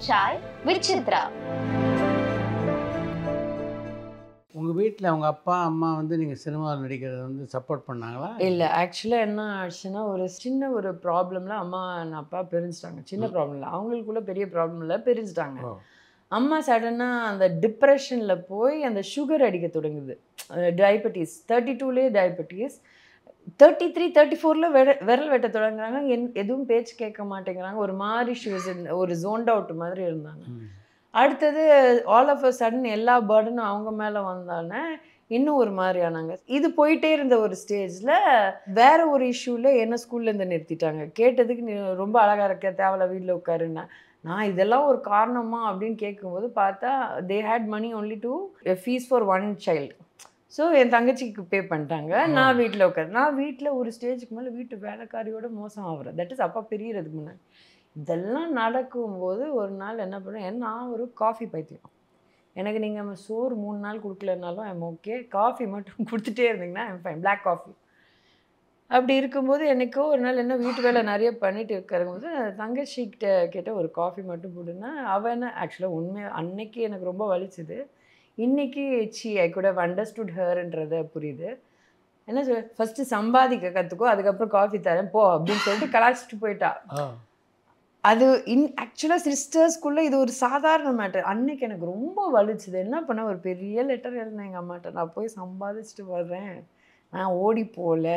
Chai with Chitra. உங்கள் வீட்டில் அவங்க அப்பா அம்மா வந்து நீங்கள் சினிமாவில் நடிக்கிறத வந்து சப்போர்ட் பண்ணாங்களா? இல்லை, ஆக்சுவலாக என்ன ஆச்சுன்னா, ஒரு சின்ன ஒரு ப்ராப்ளமில் அம்மா and அப்பா பிரிஞ்சுட்டாங்க. சின்ன ப்ராப்ளம் இல்லை, அவங்களுக்குள்ள பெரிய ப்ராப்ளம் இல்லை, பிரிஞ்சுட்டாங்க. அம்மா சடனாக அந்த டிப்ரெஷனில் போய் அந்த சுகர் அடிக்க தொடங்குது. டயபெட்டிஸ் 32லேயே டயபெட்டிஸ், 33 34ல் விரல் வெட்ட தொடங்குறாங்க. எதுவும் பேச்சு கேட்க மாட்டேங்கிறாங்க. ஒரு மாதிரி ஒரு ஜோன்ட் அவுட் மாதிரி இருந்தாங்க. அடுத்தது ஆல் ஆஃப் அ சடன் எல்லா பேர்டனும் அவங்க மேலே வந்தானே இன்னும் ஒரு மாதிரி ஆனாங்க. இது போயிட்டே இருந்த ஒரு ஸ்டேஜில் வேற ஒரு இஷ்யூவில் என்ன ஸ்கூல்லேருந்து நிறுத்திட்டாங்க. கேட்டதுக்கு நீ ரொம்ப அழகாக இருக்க, தேவையில்ல வீட்டில் உட்காருன்னா. நான் இதெல்லாம் ஒரு காரணமா அப்படின்னு கேட்கும்போது பார்த்தா they had money only to fees for one child. So என் தங்கச்சிக்கு பே பண்ணிட்டாங்க. நான் வீட்டில் உட்காரு. நான் வீட்டில் ஒரு ஸ்டேஜுக்கு மேலே வீட்டு வேலைக்காரியோட மோசம் ஆகுறேன். தட் இஸ் அப்பா பிரியறதுக்கு முன்னாடி. இதெல்லாம் நடக்கும்போது ஒரு நாள் என்ன பண்ணேன், நான் ஒரு காஃபி பைத்தியம். எனக்கு நீங்கள் சோறு 3 நாள் கொடுக்கலனாலும் ஐம் ஓகே, காஃபி மட்டும் கொடுத்துட்டே இருந்தீங்கன்னா ஐம் ஃபைன், பிளாக் காஃபி. அப்படி இருக்கும்போது எனக்கோ ஒரு நாள் என்ன வீட்டு வேலை நிறைய பண்ணிட்டு இருக்கிறபோது தங்கச்சிக்கிட்ட கேட்ட ஒரு காஃபி மட்டும் போடுன்னா, அவள் என்ன ஆக்சுவலாக உண்மையாக அன்னைக்கு எனக்கு ரொம்ப வலிச்சுது. இன்றைக்கி ஐ குட் ஹவ் அண்டர்ஸ்டுட் ஹர்ன்றதை புரியுது. என்ன சொல், ஃபஸ்ட்டு சம்பாதிக்க கற்றுக்கோ, அதுக்கப்புறம் காஃபி தரேன் போ அப்படின்னு சொல்லிட்டு கலாச்சிட்டு போயிட்டா. அது ஆக்சுவலாக சிஸ்டர்ஸ்குள்ளே இது ஒரு சாதாரண மேட்டர். அன்னைக்கு எனக்கு ரொம்ப வலிச்சுது. என்ன பண்ண, ஒரு பெரிய லெட்டர் எழுதினேன் எங்கள் அம்மாட்ட. நான் போய் சம்பாதிச்சுட்டு வர்றேன், நான் ஓடி போகல,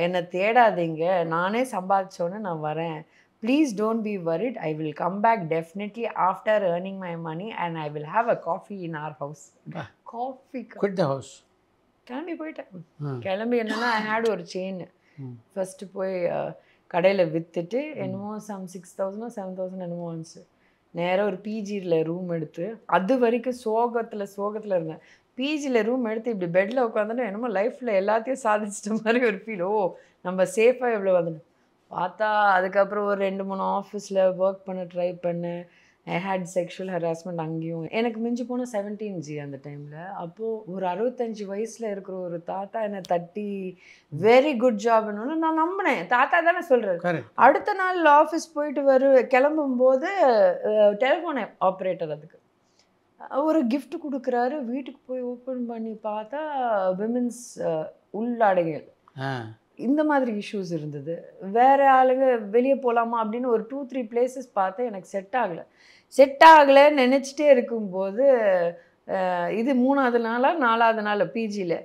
என்னை தேடாதீங்க, நானே சம்பாதிச்சோன்னே நான் வரேன், please don't be worried, I will come back definitely after earning my money and I will have a coffee in our house. Coffee house கிளம்பி போயிட்டேன். கிளம்பி என்னென்னா ஐ ஹேட் ஒரு செயின். ஃபஸ்ட்டு போய் கடையில் விற்றுட்டு என்னமோ 6,000 7,000 என்னமோ வந்துச்சு. நேராக ஒரு பிஜியில் ரூம் எடுத்து, அது வரைக்கும் சோகத்தில் இருந்தேன். பிஜியில் ரூம் எடுத்து இப்படி பெட்டில் உட்காந்துட்டு என்னமோ லைஃப்பில் எல்லாத்தையும் சாதிச்சிட்ட மாதிரி ஒரு ஃபீல். ஓ நம்ம சேஃபாக எவ்வளோ வந்துடும் பார்த்தா. அதுக்கப்புறம் ஒரு 2-3 ஆஃபீஸில் ஒர்க் பண்ண ட்ரை பண்ணேன். ஐ ஹேட் செக்ஷுவல் ஹராஸ்மெண்ட் அங்கேயும். எனக்கு மிஞ்சி போனால் 17G அந்த டைமில். அப்போது ஒரு 65 வயசில் இருக்கிற ஒரு தாத்தா என்னை தட்டி வெரி குட் ஜாப்னு நான் நம்பினேன். தாத்தா தானே சொல்கிறாரு. அடுத்த நாள் ஆஃபீஸ் போயிட்டு கிளம்பும்போது டெலிஃபோன் ஆப்ரேட்டர் அதுக்கு ஒரு கிஃப்ட் கொடுக்குறாரு. வீட்டுக்கு போய் ஓப்பன் பண்ணி பார்த்தா விமென்ஸ் உள்ளாடைகள். இந்த மாதிரி இஷ்யூஸ் இருந்தது. வேறு ஆளுங்க வெளியே போகலாமா அப்படின்னு ஒரு 2-3 பிளேசஸ் பார்த்தேன். எனக்கு செட் ஆகலைன்னு நினச்சிட்டே இருக்கும்போது இது 3வது நாளா 4வது நாள் பிஜியில்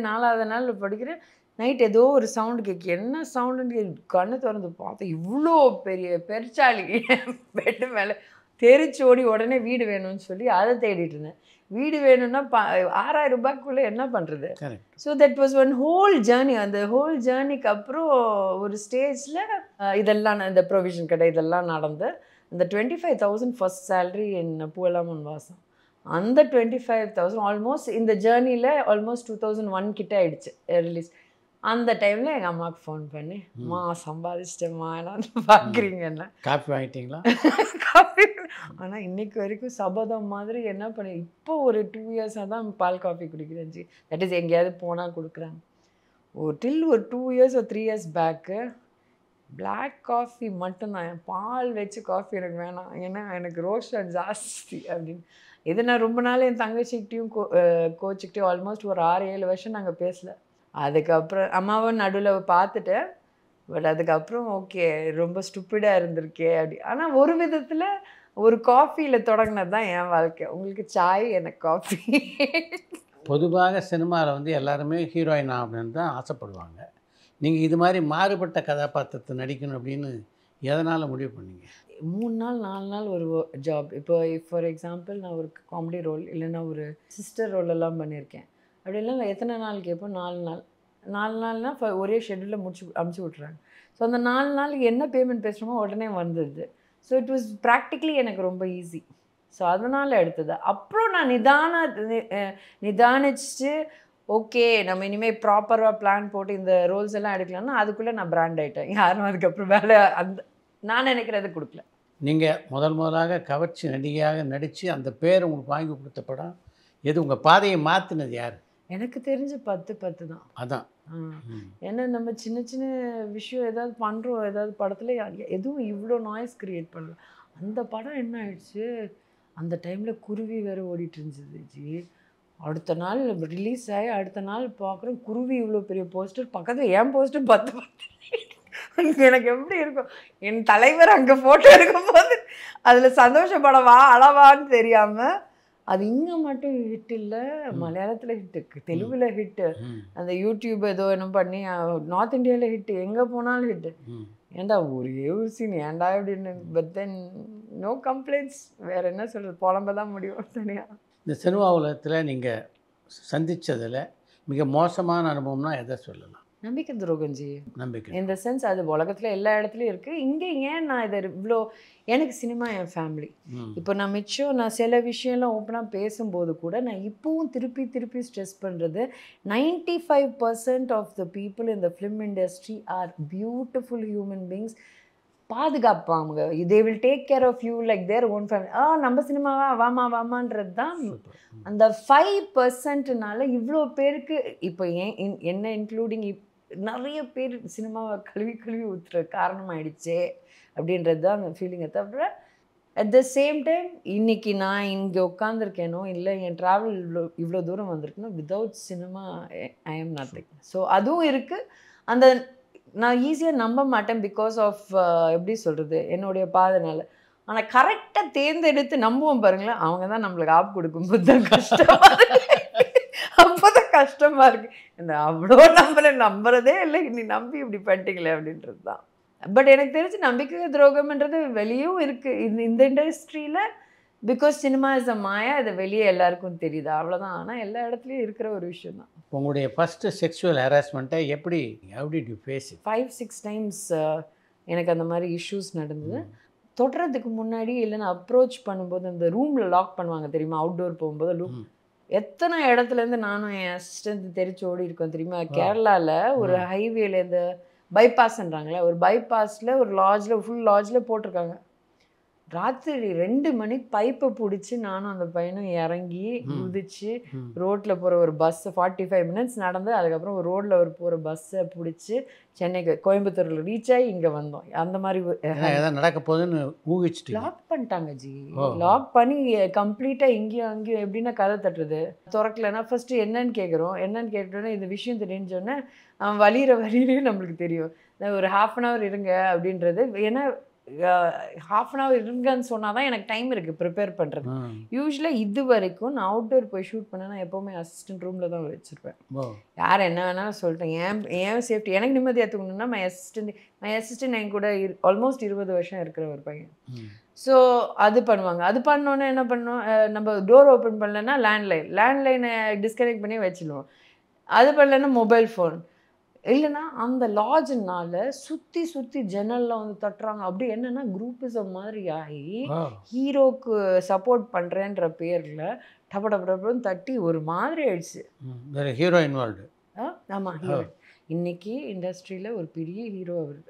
4வது நாள் படிக்கிறேன். நைட் ஏதோ ஒரு சவுண்டு கேட்கு. என்ன சவுண்டுன்னு கண்ணு திறந்து பார்த்தேன், இவ்வளோ பெரிய பெருச்சாளி பெட்டு மேலே தெரிச்சு ஓடி உடனே வீடு வேணும்னு சொல்லி அதை தேடிட்டு இருந்தேன். வீடு வேணும்னா 6,000 ரூபாய்க்குள்ளே என்ன பண்ணுறது? So that was one whole journey. அந்த ஹோல் ஜேர்னிக்கு அப்புறம் ஒரு ஸ்டேஜில் இதெல்லாம் இந்த ப்ரொவிஷன் கடை இதெல்லாம் நடந்து அந்த 25,000 ஃபர்ஸ்ட் சேலரி என் பூவெல்லாம் வாசம். அந்த 25,000 ஆல்மோஸ்ட் இந்த ஜேர்னியில் ஆல்மோஸ்ட் 2001 கிட்ட ஆயிடுச்சு ரிலீஸ். அந்த டைமில் எங்கள் அம்மாவுக்கு ஃபோன் பண்ணி, அம்மா சம்பாதிச்சிட்டேம்மா, என்ன பார்க்குறீங்க, என்ன காஃபி வாங்கிட்டீங்களா? காஃபி. ஆனால் இன்னைக்கு வரைக்கும் சபதம் மாதிரி என்ன பண்ணி இப்போ ஒரு 2 இயர்ஸாக தான் பால் காஃபி குடிக்கிறேன் ஜி. தட் இஸ் எங்கேயாவது போனால் கொடுக்குறாங்க. ஒரு 2 இயர்ஸ் ஒரு 3 இயர்ஸ் பேக்கு பிளாக் காஃபி மட்டும்தான். பால் வச்சு காஃபி எனக்கு வேணாம், ஏன்னா எனக்கு ரோஸ்டர் ஜாஸ்தி அப்படின்னு. இதை நான் ரொம்ப நாள் என் தங்கச்சிக்கிட்டையும் கோச்சிக்கிட்டையும் ஆல்மோஸ்ட் ஒரு 6-7 வருஷம் நாங்கள் பேசலை. அதுக்கப்புறம் அம்மாவை நடுவில் பார்த்துட்டேன். பட் அதுக்கப்புறம் ஓகே ரொம்ப ஸ்டூப்பிடாக இருந்திருக்கே அப்படி. ஆனால் ஒரு விதத்தில் ஒரு காஃபியில் தொடங்கினது தான் என் வாழ்க்கை. உங்களுக்கு சாய், எனக்கு காஃபி. பொதுவாக சினிமாவில் வந்து எல்லாருமே ஹீரோயின் அப்படின்னு தான் ஆசைப்படுவாங்க. நீங்கள் இது மாதிரி மாறுபட்ட கதாபாத்திரத்தை நடிக்கணும் அப்படின்னு எதனால் முடிவு பண்ணீங்க? 3 நாள் 4 நாள் ஒரு ஜாப். இப்போ ஃபார் எக்ஸாம்பிள் நான் ஒரு காமெடி ரோல் இல்லைன்னா ஒரு சிஸ்டர் ரோல் எல்லாம் பண்ணியிருக்கேன். அப்படிலாம் எத்தனை நாள் கேட்போம்? 4 நாள். 4 நாள்னால் ஒரே ஷெட்யூலில் அமுச்சு விட்றாங்க. ஸோ அந்த 4 நாளுக்கு என்ன பேமெண்ட் பேசுகிறோமோ உடனே வந்தது. ஸோ இட் வாஸ் ப்ராக்டிக்கலி எனக்கு ரொம்ப ஈஸி. ஸோ அதனால் எடுத்தது. அப்புறம் நான் நிதானிச்சுட்டு ஓகே நம்ம இனிமேல் ப்ராப்பராக பிளான் போட்டு இந்த ரோல்ஸ் எல்லாம் எடுக்கலாம்னா அதுக்குள்ளே நான் பிராண்ட் ஆகிட்டேன். யாரும் அதுக்கப்புறம் வேலை நான் நினைக்கிறத கொடுக்கல. நீங்கள் முதலாக கவர்ச்சி நடிகையாக நடித்து அந்த பேர் உங்களுக்கு வாங்கி கொடுத்த படம் எது? உங்கள் பாதையை மாற்றினது யார்? எனக்கு தெரிஞ்ச 10 தான். அதான். ஏன்னா நம்ம சின்ன சின்ன விஷயம் ஏதாவது பண்ணுறோம், ஏதாவது படத்தில் எதுவும் இவ்வளோ நாய்ஸ் க்ரியேட் பண்ணலாம். அந்த படம் என்ன ஆயிடுச்சு, அந்த டைமில் குருவி வேறு ஓடிட்டு இருந்துச்சு ஜி. அடுத்த நாள் ரிலீஸ் ஆகி அடுத்த நாள் பார்க்குறோம், குருவி இவ்வளோ பெரிய போஸ்டர் பக்கத்தில் என் போஸ்டர் 10 எனக்கு எப்படி இருக்கும், என் தலைவர் அங்கே ஃபோட்டோ எடுக்கும்போது அதில் சந்தோஷப்படவா அளவான்னு தெரியாமல். அது இங்கே மட்டும் ஹிட் இல்லை, மலையாளத்தில் ஹிட்டு, தெலுங்கில் ஹிட்டு, அந்த யூடியூப் ஏதோ என்ன பண்ணி நார்த் இந்தியாவில் ஹிட்டு, எங்கே போனாலும் ஹிட்டு. ஏன்டா ஒரே ஒரு சீன் ஏன்டா அப்படின்னு. But then no complaints. வேறு என்ன சொல்கிறது, புலம்ப தான் முடியும் தனியாக. இந்த சினிமா உலகத்தில் நீங்கள் சந்தித்ததில் மிக மோசமான அனுபவம்னா எதை சொல்லலாம்? நம்பிக்கை துரோகஞ்சி. நம்பிக்கை இந்த சென்ஸ் அது உலகத்தில் எல்லா இடத்துலையும் இருக்குது. இங்கே ஏன் நான் இதை இவ்வளோ, எனக்கு சினிமா என் ஃபேமிலி. இப்போ நான் நான் சில விஷயம்லாம் ஓப்பனாக பேசும்போது கூட நான் இப்போவும் திருப்பி ஸ்ட்ரெஸ் பண்ணுறது, 95% of the people in the film industry are beautiful human beings. பாதுகாப்பாங்க. They will take care of you like their own family. நம்ம சினிமாவா வாமான்றது தான். அந்த 5%னால இவ்வளோ பேருக்கு இப்போ என்ன இன்க்ளூடிங் நிறைய பேர் சினிமாவை கழுவி ஊற்றுற காரணமாயிடுச்சே அப்படின்றது தான் அந்த ஃபீலிங்கை. தவிர அட் த சேம் டைம் இன்றைக்கி நான் இங்கே உட்காந்துருக்கேனோ இல்லை என் ட்ராவல் இவ்வளோ தூரம் வந்திருக்கேனோ without cinema I am nothing. So அதுவும் இருக்குது. அந்த நான் ஈஸியாக நம்ப மாட்டேன் பிகாஸ் ஆஃப் எப்படி சொல்கிறது, என்னுடைய பாதனால. ஆனால் கரெக்டாக தேர்ந்தெடுத்து நம்புவோம் பாருங்களேன், அவங்க தான் நம்மளுக்கு ஆப் கொடுக்கும்போது தான் கஷ்டமாக இருக்குது. அப்போ தான் கஷ்டமாக இருக்குது. இந்த அவ்வளோ நம்புறதே இல்லை, நீ நம்பி இப்படி பண்ணிட்டீங்களே அப்படின்றது தான். பட் எனக்கு தெரிஞ்சு நம்பிக்கை துரோகம்ன்றது வெளியும் இருக்குது இந்த இண்டஸ்ட்ரியில். பிகாஸ் சினிமா இஸ் அ மாயா, அது வெளியே எல்லாருக்கும் தெரியுது, அவ்வளோதான். ஆனால் எல்லா இடத்துலையும் இருக்கிற ஒரு விஷயம் தான். உங்களுடைய ஃபஸ்ட்டு செக்ஷுவல் ஹராஸ்மெண்ட்டை எப்படி யூ ஃபேஸ் இட்? 5-6 டைம்ஸ் எனக்கு அந்த மாதிரி இஷ்யூஸ் நடந்தது. தொடுறதுக்கு முன்னாடி இல்லைன்னா அப்ரோச் பண்ணும்போது அந்த ரூமில் லாக் பண்ணுவாங்க தெரியுமா, அவுட்டோர் போகும்போது எத்தனை இடத்துலேருந்து நானும் என் அசிஸ்டன்ட் தெரிச்சு ஓடி இருக்கோம் தெரியுமா. கேரளாவில் ஒரு ஹைவேல இந்த பைபாஸ்ன்றாங்களே, ஒரு பைபாஸில் ஒரு லாட்ஜில் ஃபுல் லாட்ஜில் போட்டிருக்காங்க. ராத்திரி 2 மணிக்கு பைப்பை பிடிச்சி நானும் அந்த பையனும் இறங்கி குதிச்சு ரோட்டில் போகிற ஒரு பஸ்ஸை 45 மினிட்ஸ் நடந்து அதுக்கப்புறம் ஒரு ரோட்டில் போகிற பஸ்ஸை பிடிச்சி சென்னைக்கு கோயம்புத்தூரில் ரீச் ஆகி இங்கே வந்தோம். அந்த மாதிரி நடக்க போகுதுன்னு ஊகிச்சுட்டு லாக் பண்ணிட்டாங்க ஜி. லாக் பண்ணி கம்ப்ளீட்டாக இங்கேயும் அங்கேயும் எப்படின்னா கதை தட்டுறது திறக்கலைன்னா ஃபஸ்ட்டு என்னன்னு கேட்டோன்னே இந்த விஷயம் தெரிஞ்சோன்னே அவன் வலியிறையும் நம்மளுக்கு தெரியும். ஒரு 1/2 hour இருங்க அப்படின்றது. ஏன்னா 1/2 hour இருங்கன்னு சொன்னால் தான் எனக்கு டைம் இருக்குது ப்ரிப்பேர் பண்ணுறது. யூஸ்வலாக இது வரைக்கும் நான் அவுட்டோர் போய் ஷூட் பண்ணேன், நான் எப்போவுமே அசிஸ்டன்ட் ரூமில் தான் வச்சுருப்பேன். யார் என்ன வேணாலும் சொல்லிட்டேன், ஏன் சேஃப்டி எனக்கு நிம்மதியாக எடுத்துக்கணுன்னா மை அசிஸ்டன்ட் என் கூட ஆல்மோஸ்ட் 20 வருஷம் இருக்கிற ஒரு பையன். ஸோ அது பண்ணுவாங்க. அது பண்ணோன்னே என்ன பண்ணோம், நம்ம டோர் ஓப்பன் பண்ணலன்னா லேண்ட்லைனை டிஸ்கனெக்ட் பண்ணி வச்சுடுவோம். அது பண்ணலன்னா மொபைல் ஃபோன், இல்லைன்னா அந்த லாட்ஜுனால சுற்றி ஜன்னலில் வந்து தட்டுறாங்க. அப்படி என்னென்னா குரூப்பிசம் மாதிரி ஆகி ஹீரோக்கு சப்போர்ட் பண்ணுறேன்ற பேரில் டபுன்னு தட்டி ஒரு மாதிரி ஆயிடுச்சு. Hero involved. ஆமாம், ஹீரோ இன்னைக்கு இண்டஸ்ட்ரியில் ஒரு பெரிய ஹீரோ அவர்.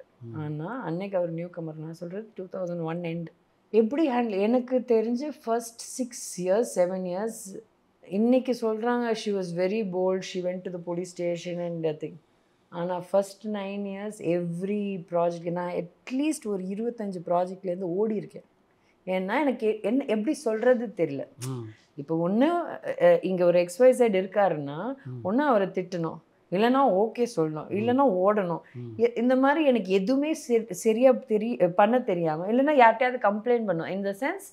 ஆனால் அன்னைக்கு அவர் நியூ கமர். நான் சொல்கிறது 2001 எண்ட். எப்படி ஹேண்டில் எனக்கு தெரிஞ்சு ஃபர்ஸ்ட் 6 years 7 years இன்னைக்கு சொல்கிறாங்க she was very bold, she went to the police station and thing. ஆனால் ஃபஸ்ட் 9 years எவ்ரி ப்ராஜெக்ட் நான் அட்லீஸ்ட் ஒரு 25 ப்ராஜெக்ட்லேருந்து ஓடி இருக்கேன். ஏன்னா எனக்கு எப்படி சொல்கிறது தெரியல. இப்போ ஒன்று இங்கே ஒரு XYZ இருக்காருன்னா ஒன்று அவரை திட்டணும், இல்லைன்னா ஓகே சொல்லணும், இல்லைன்னா ஓடணும். இந்த மாதிரி எனக்கு எதுவுமே சரியாக பண்ண தெரியாமல், இல்லைன்னா யார்கிட்டையாவது கம்ப்ளைண்ட் பண்ணணும். இந்த சென்ஸ்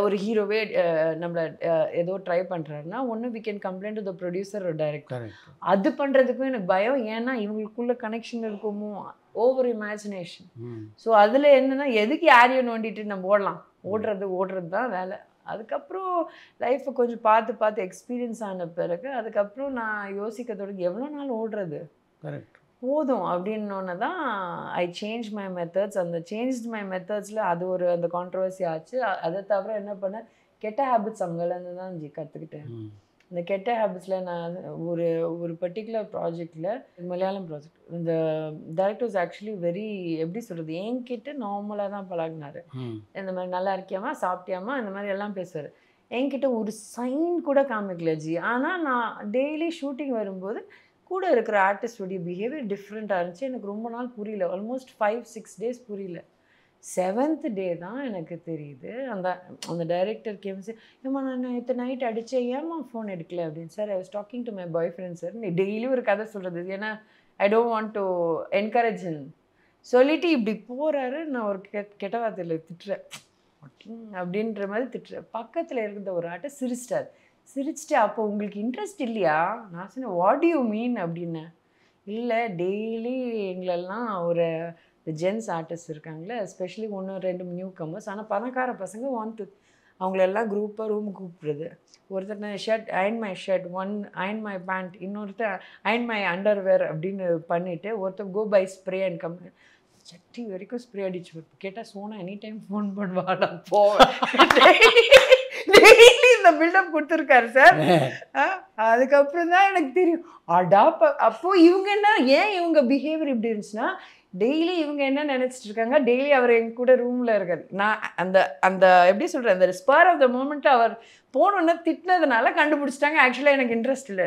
ஒரு ஹீரோவே நம்மளை ஏதோ ட்ரை பண்ணுறாருன்னா ஒன்று we can complaint to the producer ஒரு டைரக்டர். அது பண்ணுறதுக்கும் எனக்கு பயம். ஏன்னா இவங்களுக்குள்ள கனெக்ஷன் இருக்குமோ, ஓவர் இமேஜினேஷன். ஸோ அதில் என்னென்னா எதுக்கு யாரையும் நோண்டிட்டு நம்ம ஓடுறது தான் வேலை. அதுக்கப்புறம் லைஃப்பை கொஞ்சம் பார்த்து எக்ஸ்பீரியன்ஸ் ஆன பிறகு அதுக்கப்புறம் நான் யோசிக்க தொடங்கி எவ்வளோ நாள் ஓடுறது, கரெக்ட் போதும் அப்படின்னோன்னு தான் ஐ சேஞ்ச் மை மெத்தட்ஸ். அந்த சேஞ்ச் மை மெத்தட்ஸில் அது ஒரு அந்த கான்ட்ரவர்சி ஆச்சு. அதை தவிர என்ன பண்ணேன், கெட்ட ஹேபிட்ஸ் அவங்கலேருந்து தான் கற்றுக்கிட்டேன். இந்த கெட்ட ஹேபிட்ஸில் நான் ஒரு பர்டிகுலர் ப்ராஜெக்டில், மலையாளம் ப்ராஜெக்ட், இந்த டைரக்டர் வாஸ் ஆக்சுவலி வெரி எப்படி சொல்கிறது, என்கிட்ட நார்மலாக தான் பழகினார். இந்த மாதிரி நல்லா இருக்கியாமா, சாப்பிட்டியாமா, இந்த மாதிரி எல்லாம் பேசுவார். என்கிட்ட ஒரு சைன் கூட காமிக்கல ஜி. ஆனால் நான் டெய்லி ஷூட்டிங் வரும்போது கூட இருக்கிற ஆர்டிஸ்டோடைய பிஹேவியர் டிஃப்ரெண்ட்டாக இருந்துச்சு. எனக்கு ரொம்ப நாள் புரியல, ஆல்மோஸ்ட் 5-6 days புரியல. 7th டே தான் எனக்கு தெரியுது. அந்த அந்த டைரக்டர் கேம் சே, ஏம்மா நான் நேற்று நைட் அடித்தேன், ஏம்மா ஃபோன் எடுக்கல அப்படின்னு. Sir I was talking to my boy friend sir. நீ டெய்லி ஒரு கதை சொல்கிறது, ஏன்னா I don't want to encourage him சொல்லிவிட்டு இப்படி போகிறாரு. நான் ஒரு கெட்ட வார்த்தையில் திட்டுறேன், அப்படின்ற மாதிரி திட்டுறேன். பக்கத்தில் இருக்கிற ஒரு ஆட்டை சிரிச்சிட்டார். சிரிச்சிட்டு, அப்போ உங்களுக்கு இன்ட்ரெஸ்ட் இல்லையா? நான் சொன்னேன், வாட் யூ மீன் அப்படின்னேன். இல்லை, டெய்லி எங்களெல்லாம் ஒரு ஜென்ஸ் ஆர்டிஸ்ட் இருக்காங்களே, எஸ்பெஷலி 1-2 நியூ கமர்ஸ், ஆனால் பணக்கார பசங்க அவங்களெல்லாம் குரூப்பாக ரூமுக்கு கூப்பிட்றது. ஒருத்தர் shirt iron my shirt, one iron my pant, இன்னொருத்தர் அயன் மை அண்டர்வேர் அப்படின்னு பண்ணிவிட்டு, ஒருத்தர் go by spray and come. சட்டி வரைக்கும் ஸ்ப்ரே அடிச்சு கேட்டால், சோனா எனி டைம் ஃபோன் பண்ணுவாடா போ. டெய்லி இந்த பில்டப் கொடுத்துருக்காரு சார். அதுக்கப்புறம் தான் எனக்கு தெரியும், அடாப்ப அப்போ இவங்க என்ன, ஏன் இவங்க பிஹேவியர் இப்படி இருந்துச்சுன்னா, டெய்லி இவங்க என்ன நினச்சிட்டு இருக்காங்க, டெய்லி அவர் எங்க கூட ரூமில் இருக்காரு. நான் அந்த அந்த எப்படி சொல்கிறேன், அந்த ஸ்பர் ஆஃப் த மூமெண்ட் அவர் போனோன்னா திட்டினதுனால கண்டுபிடிச்சிட்டாங்க. ஆக்சுவலாக எனக்கு இன்ட்ரெஸ்ட் இல்லை.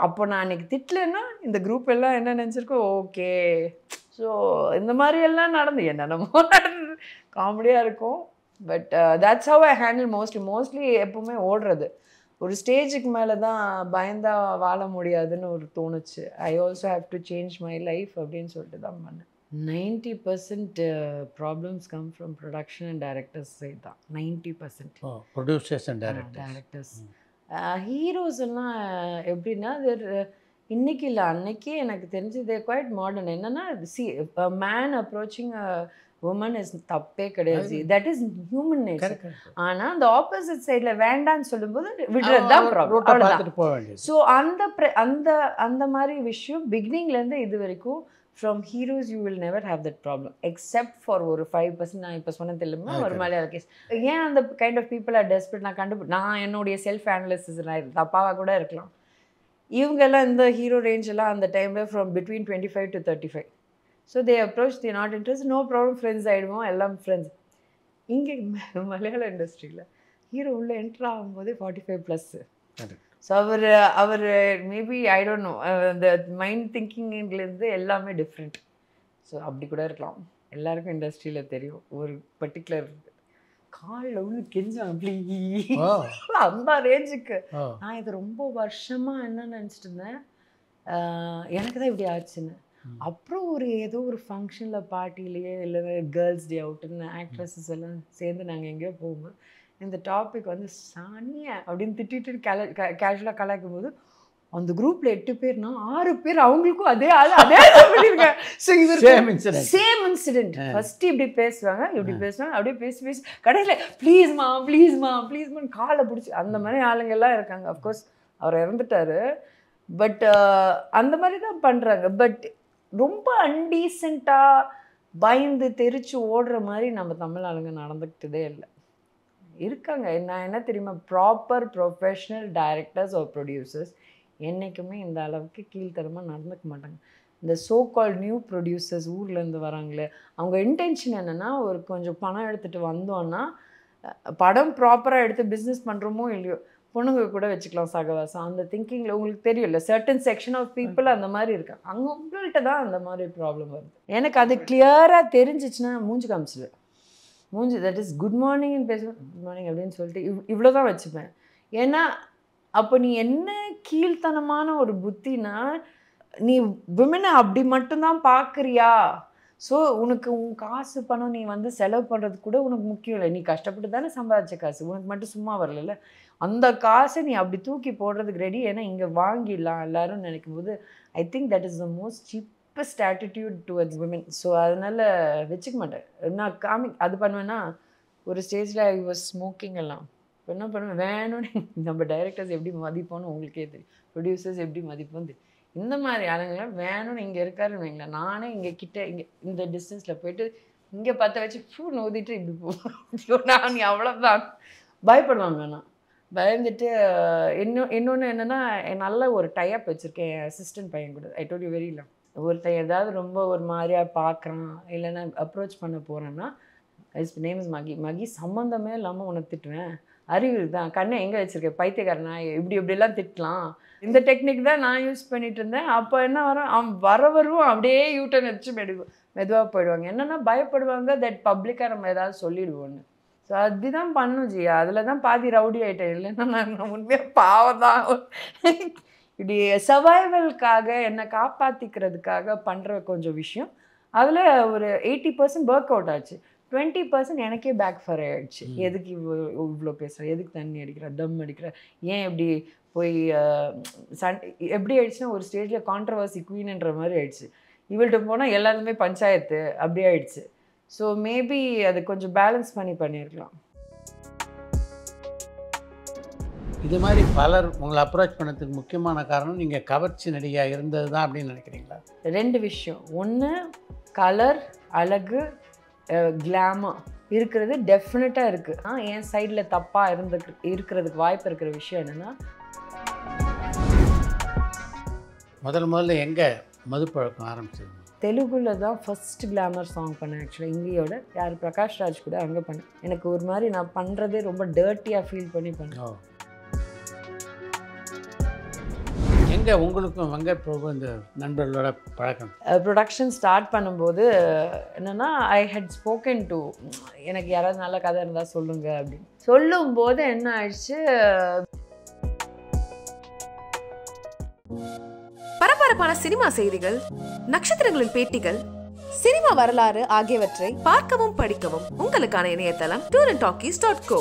அப்போ நான் அன்றைக்கி திட்டலைன்னா இந்த குரூப் எல்லாம் என்ன நினச்சிருக்கோம், ஓகே. ஸோ இந்த மாதிரியெல்லாம் நடந்து என்னென்னமோ நடந்து காமெடியாக இருக்கும். But that's how I handle mostly எப்போவுமே ஓடுறது. ஒரு ஸ்டேஜுக்கு மேலே தான் பயந்தா வாழ முடியாதுன்னு ஒரு தோணுச்சு. I also have to change my life அப்படின்னு சொல்லிட்டு தான் பண்ணேன். 90% problems come from production and directors side தான். 90% ப்ரொடியூசர்ஸ் அண்ட் டைரக்டர்ஸ். ஹீரோஸ் எல்லாம் எப்படின்னா, இன்னைக்கு இல்லை அன்னைக்கே எனக்கு தெரிஞ்சது குவைட் மாடர்ன். என்னன்னா, மேன் அப்ரோச்சிங் உமன் இஸ் தப்பே கிடையாது. That is human nature. ஆனால் அந்த ஆப்போசிட் சைடில் வேண்டான்னு சொல்லும்போது விடுறது தான் ப்ராப்ளம். ஸோ அந்த மாதிரி விஷயம் பிகினிங்லேருந்து இது வரைக்கும் from heroes you will never have that problem, except for ஒரு 5%. நான் இப்போ சொன்னது இல்லைமா ஒரு மலையாள கேஸ். ஏன் அந்த kind of people are desperate, நான் என்னுடைய செல்ஃப் அனாலிசிஸ் நான் தப்பாக கூட இருக்கலாம். இவங்கெல்லாம் இந்த ஹீரோ ரேஞ்ச் எல்லாம் அந்த டைமில் from between 25 to 35. So they approach, the not interest, no problem, friends ஆகிடுவோம், எல்லாம் ஃப்ரெண்ட்ஸ். இங்கே மலையாள இண்டஸ்ட்ரியில் ஹீரோ உள்ளே என்ட்ரு ஆகும்போதே 45+. ஸோ அவர் மேபி ஐ டோன்ட் நோ, அந்த மைண்ட் திங்கிங்லேருந்து எல்லாமே டிஃப்ரெண்ட். ஸோ அப்படி கூட இருக்கலாம். எல்லாருக்கும் இண்டஸ்ட்ரியில் தெரியும் ஒரு பர்டிகுலர் காலில் ஒன்று கெஞ்சான் அப்படி அந்த ரேஞ்சுக்கு. நான் இது ரொம்ப வருஷமாக என்ன நினச்சிட்டு இருந்தேன், எனக்கு தான் இப்படி ஆச்சுன்னு. அப்புறம் ஏதோ ஒரு ஃபங்க்ஷனில் பார்ட்டிலேயே இல்லை கேர்ள்ஸ் டே அவுட்டுன்னு ஆக்ட்ரஸஸ் எல்லாம் சேர்ந்து நாங்கள் எங்கேயோ போகும்போது இந்த டாபிக் வந்து சானியா அப்படின்னு திட்டிட்டு கேஷுவலாக கலாய்க்கும் போது, அந்த குரூப்பில் 8 பேர்னா 6 பேர் அவங்களுக்கும் அதே பண்ணியிருக்காங்க. ஸோ இவர் சேம் இன்சிடென்ட். ஃபஸ்ட்டு இப்படி பேசுவாங்க அப்படியே பேசி கடையில் ப்ளீஸ்மான்னு காலை பிடிச்சி அந்த மாதிரி ஆளுங்கெல்லாம் இருக்காங்க. அஃப்கோர்ஸ் அவர் இறந்துட்டாரு. பட் அந்த மாதிரி தான் பண்ணுறாங்க. பட் ரொம்ப அன்டீசெண்டாக பயந்து தெரிச்சு ஓடுற மாதிரி நம்ம தமிழ் ஆளுங்க நடந்துக்கிட்டதே இல்லை. இருக்காங்க. நான் என்ன தெரியுமா, proper professional directors or producers என்றைக்குமே இந்த அளவுக்கு கீழ்த்தரமாக நடந்துக்க மாட்டாங்க. இந்த சோ கால் நியூ ப்ரொடியூசர்ஸ் ஊர்லேருந்து வராங்களே, அவங்க இன்டென்ஷன் என்னென்னா, ஒரு கொஞ்சம் பணம் எடுத்துகிட்டு வந்தோன்னா படம் ப்ராப்பராக எடுத்து பிஸ்னஸ் பண்ணுறோமோ இல்லையோ பொண்ணுங்க கூட வச்சுக்கலாம் சகவாசம். அந்த திங்கிங்கில் உங்களுக்கு தெரியும்ல, சர்டன் செக்ஷன் ஆஃப் பீப்புள் அந்த மாதிரி இருக்காங்க. அங்கே உங்கள்கிட்ட தான் அந்த மாதிரி ப்ராப்ளம் வருது. எனக்கு அது கிளியராக தெரிஞ்சிச்சுன்னா மூஞ்சி காமிச்சிடுவேன். தட் இஸ் குட் மார்னிங்னு பேசுவேன், குட் மார்னிங் அப்படின்னு சொல்லிட்டு இவ்வளோ தான் வச்சுப்பேன். ஏன்னா அப்போ நீ என்ன கீழ்த்தனமான ஒரு புத்தினா, நீ விமனை அப்படி மட்டும்தான் பார்க்குறியா? ஸோ உனக்கு உன் காசு பணம் நீ வந்து செலவு பண்ணுறது கூட உனக்கு முக்கியம் இல்லை. நீ கஷ்டப்பட்டு தானே சம்பாதிச்ச காசு, உனக்கு மட்டும் சும்மா வரல. அந்த காசை நீ அப்படி தூக்கி போடுறதுக்கு ரெடி. ஏன்னா இங்கே வாங்கிடலாம் எல்லாரும் நினைக்கும் போது I think that is the most cheapest attitude towards women. So அதனால் வச்சுக்க மாட்டேன். நான் அது பண்ணுவேன்னா, ஒரு ஸ்டேஜில் ஐ வாஸ் ஸ்மோக்கிங் எல்லாம் என்ன பண்ணுவேன், வேணும்னு நம்ம டைரக்டர்ஸ் எப்படி மதிப்போன்னு உங்களுக்கே தெரியும், ப்ரொடியூசர்ஸ் எப்படி மதிப்போன்னு தெரியும். இந்த மாதிரி ஆளுங்களாம் வேணும்னு இங்கே இருக்காருன்னு வைங்களேன், நானே இங்கே இந்த டிஸ்டன்ஸில் போயிட்டு இங்கே பற்ற வச்சு நோதிட்டு இப்படி போவோம். நான் நீ அவ்வளோதான் பயப்படுவாங்க. நான் பயந்துட்டு இன்னொன்று என்னென்னா, நல்ல ஒரு டைப் வச்சுருக்கேன் என் அசிஸ்டன்ட் பையன் கூட. ஐ டோல்ட் யூ வெரி இல்லை, ஒருத்தன் ஏதாவது ரொம்ப ஒரு மாதிரியாக பார்க்குறான் இல்லைன்னா அப்ரோச் பண்ண போகிறேன்னா, இஸ் நேம் இஸ் மகி சம்மந்தமே இல்லாமல் உனக்கு திட்டுவேன், அறிவு தான், கண்ணை எங்கே வச்சுருக்கேன், பைத்தியக்காரனா, இப்படிலாம் திட்டலாம். இந்த டெக்னிக் தான் நான் யூஸ் பண்ணிகிட்டு இருந்தேன். அப்போ என்ன வரும், அவன் வருவோம் அப்படியே யூட்டர்ன் வச்சு மெதுவாக போயிடுவாங்க. என்னென்னா பயப்படுவாங்க தட் பப்ளிக்காக நம்ம ஏதாவது சொல்லிடுவோன்னு. ஸோ அதுதான் பண்ணும் ஜி. அதில் தான் பாதி ரவுடி ஆகிட்டேன். இல்லைன்னா நான் உண்மையாக பாவம் தான். இப்படி சர்வைவலுக்காக என்னை காப்பாற்றிக்கிறதுக்காக பண்ணுற கொஞ்சம் விஷயம் அதில் ஒரு 80% ஒர்க் அவுட் ஆச்சு. 20% எனக்கே பேக் ஃபயர் ஆகிடுச்சு. எதுக்கு இவ்வளோ பேசுகிறேன், எதுக்கு தண்ணி அடிக்கிற, தம் அடிக்கிற, ஏன் இப்படி போய் எப்படி ஆயிடுச்சுன்னா ஒரு ஸ்டேஜில் கான்ட்ரவர்சி குவீன்ன்ற மாதிரி ஆயிடுச்சு. இவள்கிட்ட போனால் எல்லாருமே பஞ்சாயத்து அப்படி ஆயிடுச்சு. ஸோ மேபி அது கொஞ்சம் பேலன்ஸ் பண்ணியிருக்கலாம். இது மாதிரி பலர் உங்களை அப்ரோச் பண்ணதுக்கு முக்கியமான காரணம் நீங்கள் கவர்ச்சி நடிகையாக இருந்தது தான் அப்படின்னு நினைக்கிறீங்களா? 2 விஷயம். ஒன்று கலர், அழகு, கிளாமர் இருக்கிறது டெஃபினட்டாக இருக்குது. என் சைடில் தப்பாக இருக்கிறதுக்கு வாய்ப்பு இருக்கிற விஷயம் என்னென்னா, முதல்ல எங்கே மது பழக்கம் ஆரம்பிச்சது? தெலுங்குல தான் ஃபர்ஸ்ட் கிளாமர் சாங் பண்ணேன். ஆக்சுவலாக இந்தியோட பிரகாஷ் ராஜ் கூட அங்கே பண்ணேன். எனக்கு ஒரு மாதிரி நான் பண்ணுறதே ரொம்ப டர்ட்டியாக ஃபீல் பண்ணி பண்ணேன். எங்கே உங்களுக்கும் வெங்கட் பிரபு இந்த நண்பர்களோட பழக்கம்? ப்ரொடக்ஷன் ஸ்டார்ட் பண்ணும்போது என்னென்னா, ஐ ஹெட் ஸ்போக்கன் டு எனக்கு யாராவது நல்ல கதை இருந்தால் சொல்லுங்க அப்படின்னு சொல்லும்போது என்ன ஆயிடுச்சு, பரபரப்பான சினிமா செய்திகள், நட்சத்திரங்களின் பேட்டிகள், சினிமா வரலாறு ஆகியவற்றை பார்க்கவும் படிக்கவும் உங்களுக்கான இணையதளம் tourantalkies.co.